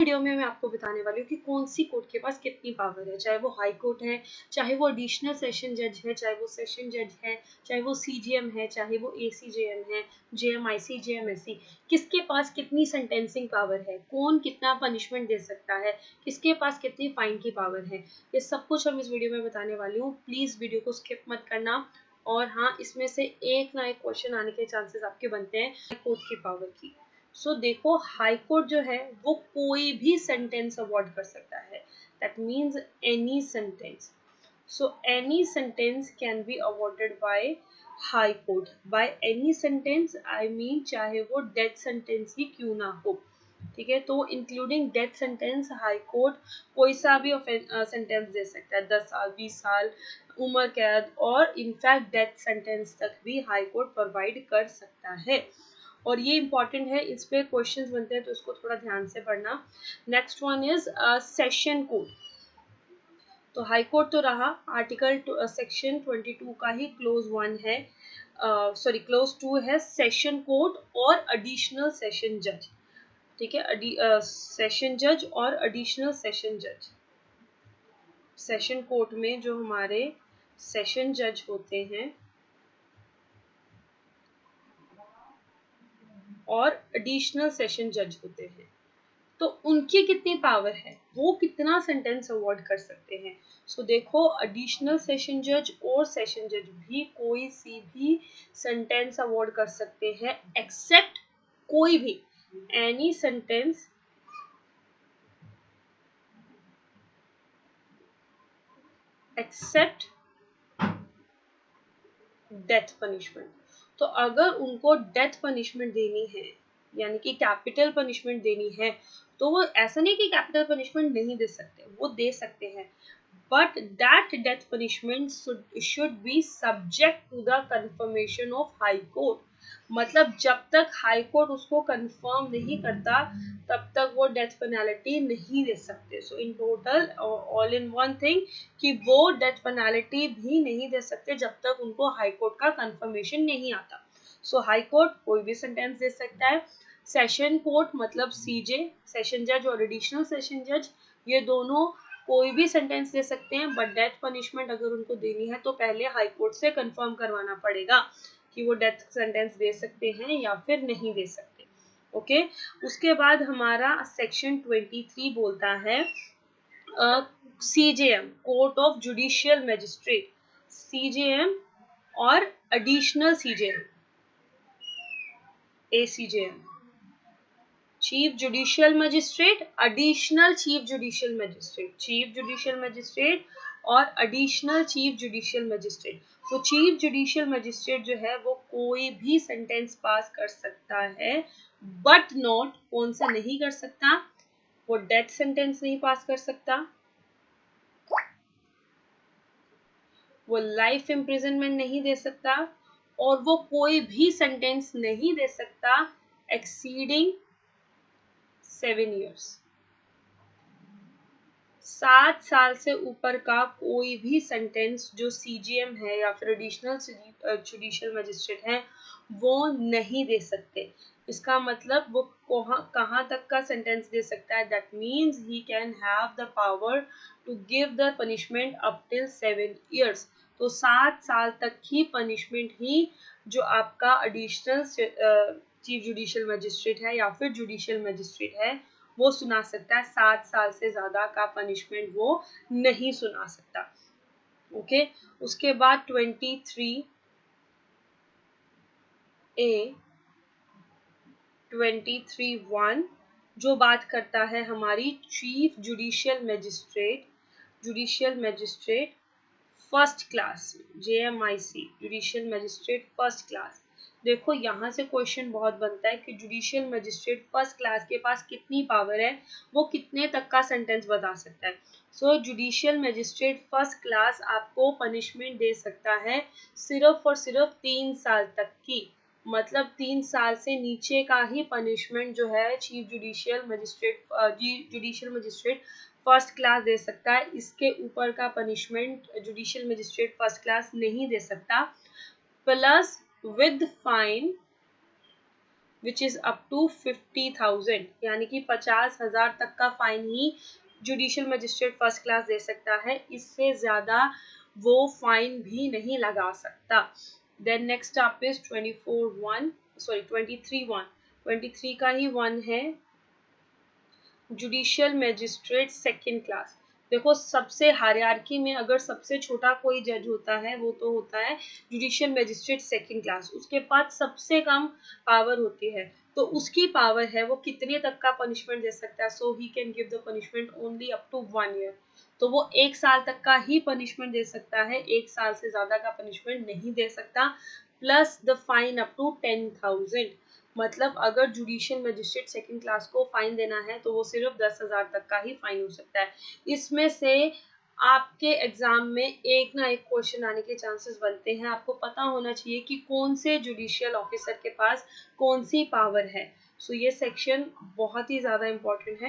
Video में मैं आपको बताने वाली हूँ कि कौन सी कोर्ट के पास कितनी पावर है, चाहे वो हाई कोर्ट है, चाहे वो एडिशनल सेशन जज है, चाहे वो सेशन जज है, चाहे वो सीजीएम है, चाहे वो एसीजेएम है, जेएमआईसी, जेएमएससी, किसके पास कितनी सेंटेंसिंग पावर है, कौन कितना पनिशमेंट दे सकता है, किसके पास कितनी फाइन की पावर है, ये सब कुछ हम इस वीडियो में बताने वाली हूँ। प्लीज वीडियो को स्किप मत करना। और हाँ, इसमें से एक ना एक क्वेश्चन आने के चांसेस आपके बनते हैं कोर्ट की पावर की। देखो, हाई कोर्ट जो है वो कोई भी सेंटेंस अवॉर्ड कर सकता है। That means any sentence. Any sentence can be awarded by high court. By any sentence I mean चाहे वो डेथ सेंटेंस ही क्यों ना हो। ठीक है, तो including death sentence high court कोई सा भी सेंटेंस दे सकता है। 10 साल, 20 साल, उम्र कैद और इनफैक्ट डेथ सेंटेंस तक भी हाई कोर्ट प्रोवाइड कर सकता है। और ये इंपॉर्टेंट है, इस पे क्वेश्चंस बनते हैं तो इसको थोड़ा ध्यान से पढ़ना। Next one is session court. तो हाई कोर्ट तो रहा, आर्टिकल सेक्शन 22 का ही क्लोज 1 है, सॉरी क्लोज 2 है सेशन कोर्ट और एडिशनल सेशन जज। ठीक है, सेशन जज और एडिशनल सेशन जज। सेशन कोर्ट में जो हमारे सेशन जज होते हैं और एडिशनल सेशन जज होते हैं, तो उनकी कितनी पावर है, वो कितना सेंटेंस अवॉर्ड कर सकते हैं। देखो, एडिशनल सेशन जज और सेशन जज भी कोई सी भी सेंटेंस अवॉर्ड कर सकते हैं, एक्सेप्ट कोई भी any sentence except death punishment. तो अगर उनको डेथ पनिशमेंट देनी है, यानी कि कैपिटल पनिशमेंट देनी है, तो वो ऐसा नहीं कि कैपिटल पनिशमेंट नहीं दे सकते, वो दे सकते हैं, but that death punishment should be subject to the confirmation of high court. मतलब जब तक हाई कोर्ट उसको कंफर्म नहीं करता तब तक वो डेथ पेनाल्टी नहीं दे सकते। In total all in one thing कि वो डेथ पेनाल्टी भी नहीं दे सकते जब तक उनको हाई कोर्ट का कंफर्मेशन नहीं आता। हाई कोर्ट कोई भी सेंटेंस दे सकता है। सेशन कोर्ट मतलब सीजे, सेशन जज और एडिशनल सेशन जज, ये दोनों कोई भी सेंटेंस दे सकते हैं, बट डेथ पनिशमेंट अगर उनको देनी है तो पहले हाई कोर्ट से कंफर्म करवाना पड़ेगा कि वो डेथ सेंटेंस दे सकते हैं या फिर नहीं दे सकते। ओके, उसके बाद हमारा सेक्शन 23 बोलता है CJM, court of judicial magistrate, CJM और additional CJM, ACJM, chief judicial magistrate, additional chief judicial magistrate, chief judicial magistrate और एडिशनल चीफ जुडिशियल मजिस्ट्रेट। तो चीफ जुडिशियल मजिस्ट्रेट जो है वो कोई भी सेंटेंस पास कर सकता है, बट नॉट, कौन सा नहीं कर सकता, वो डेथ सेंटेंस नहीं पास कर सकता, वो लाइफ इम्प्रिजनमेंट नहीं दे सकता, और वो कोई भी सेंटेंस नहीं दे सकता एक्सीडिंग 7 years। 7 साल से ऊपर का कोई भी सेंटेंस जो सीजीएम है या फिर एडिशनल जुडिशियल मजिस्ट्रेट है वो नहीं दे सकते। इसका मतलब वो कहाँ तक का सेंटेंस दे सकता है, that means he can have the power to give the punishment up till 7 years। तो 7 साल तक की पनिशमेंट ही जो आपका एडिशनल चीफ जुडिशियल मजिस्ट्रेट है या फिर जुडिशियल मजिस्ट्रेट है वो सुना सकता है। 7 साल से ज्यादा का पनिशमेंट वो नहीं सुना सकता। ओके, उसके बाद 23A 23(1 जो बात करता है हमारी chief judicial magistrate first class, जेएमआईसी, judicial magistrate first class. देखो, यहाँ से क्वेश्चन बहुत बनता है कि जुडिशियल मैजिस्ट्रेट फर्स्ट क्लास के पास कितनी पावर है, वो कितने तक का सेंटेंस बता सकता है। जुडिशियल मैजिस्ट्रेट फर्स्ट क्लास आपको पनिशमेंट दे सकता है सिर्फ और सिर्फ 3 साल तक की। मतलब 3 साल से नीचे का ही पनिशमेंट जो है chief judicial magistrate first class दे सकता है। इसके ऊपर का punishment judicial magistrate first class नहीं दे सकता। Plus with fine which is up to 50,000, यानी कि 50,000 तक का फाइन ही जुडिशियल मजिस्ट्रेट फर्स्ट क्लास दे सकता है, इससे ज्यादा वो फाइन भी नहीं लगा सकता। देन नेक्स्ट आप इज 23 का ही वन है, जुडिशियल मजिस्ट्रेट सेकंड क्लास। देखो सबसे हायरार्की में अगर सबसे छोटा कोई जज होता है वो तो होता है जुडिशियल मजिस्ट्रेट सेकंड क्लास, उसके पास सबसे कम पावर होती है, तो उसकी पावर है वो कितने तक का पनिशमेंट दे सकता है। So he can give the punishment only up to 1 year, तो वो 1 साल तक का ही पनिशमेंट दे सकता है, 1 साल से ज्यादा का पनिशमेंट नहीं दे सकता, plus the fine up to 10,000। मतलब अगर जुडिशियल मजिस्ट्रेट सेकंड क्लास को फाइन देना है तो वो सिर्फ 10,000 तक का ही फाइन हो सकता है। इसमें से आपके एग्जाम में एक ना एक क्वेश्चन आने के चांसेस बनते हैं, आपको पता होना चाहिए कि कौन से जुडिशियल ऑफिसर के पास कौन सी पावर है। सो ये सेक्शन बहुत ही ज्यादा इंपॉर्टेंट है।